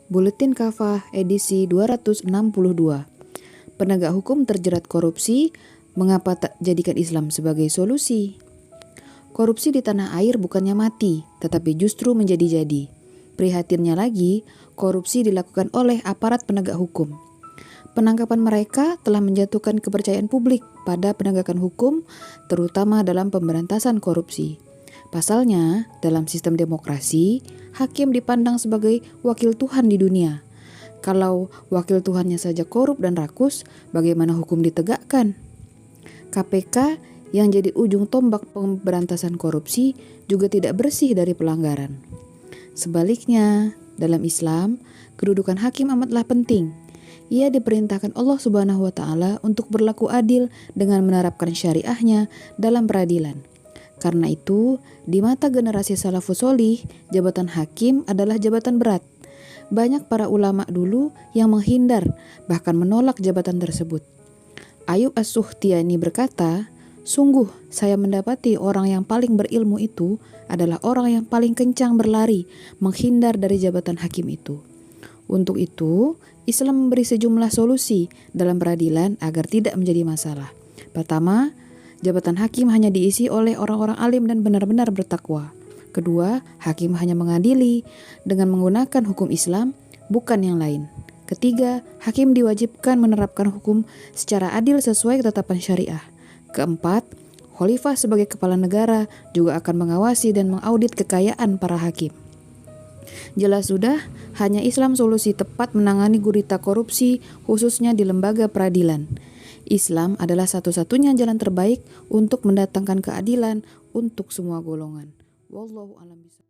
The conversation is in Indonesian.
Buletin Kafah edisi 262. Penegak hukum terjerat korupsi, mengapa tak jadikan Islam sebagai solusi? Korupsi di tanah air bukannya mati, tetapi justru menjadi-jadi. Prihatinnya lagi, korupsi dilakukan oleh aparat penegak hukum. Penangkapan mereka telah menjatuhkan kepercayaan publik pada penegakan hukum, terutama dalam pemberantasan korupsi. Pasalnya, dalam sistem demokrasi, hakim dipandang sebagai wakil Tuhan di dunia. Kalau wakil Tuhannya saja korup dan rakus, bagaimana hukum ditegakkan? KPK yang jadi ujung tombak pemberantasan korupsi juga tidak bersih dari pelanggaran. Sebaliknya, dalam Islam, kedudukan hakim amatlah penting. Ia diperintahkan Allah Subhanahu wa Ta'ala untuk berlaku adil dengan menerapkan syariahnya dalam peradilan. Karena itu, di mata generasi salafus sholih, jabatan hakim adalah jabatan berat. Banyak para ulama dulu yang menghindar, bahkan menolak jabatan tersebut. Ayub As-Sukhtiani berkata, "Sungguh saya mendapati orang yang paling berilmu itu adalah orang yang paling kencang berlari, menghindar dari jabatan hakim itu." Untuk itu, Islam memberi sejumlah solusi dalam peradilan agar tidak menjadi masalah. Pertama, jabatan hakim hanya diisi oleh orang-orang alim dan benar-benar bertakwa. Kedua, hakim hanya mengadili dengan menggunakan hukum Islam, bukan yang lain. Ketiga, hakim diwajibkan menerapkan hukum secara adil sesuai ketetapan syariah. Keempat, khalifah sebagai kepala negara juga akan mengawasi dan mengaudit kekayaan para hakim. Jelas sudah, hanya Islam solusi tepat menangani gurita korupsi, khususnya di lembaga peradilan. Islam adalah satu-satunya jalan terbaik untuk mendatangkan keadilan untuk semua golongan. Wallahu a'lam bishawab.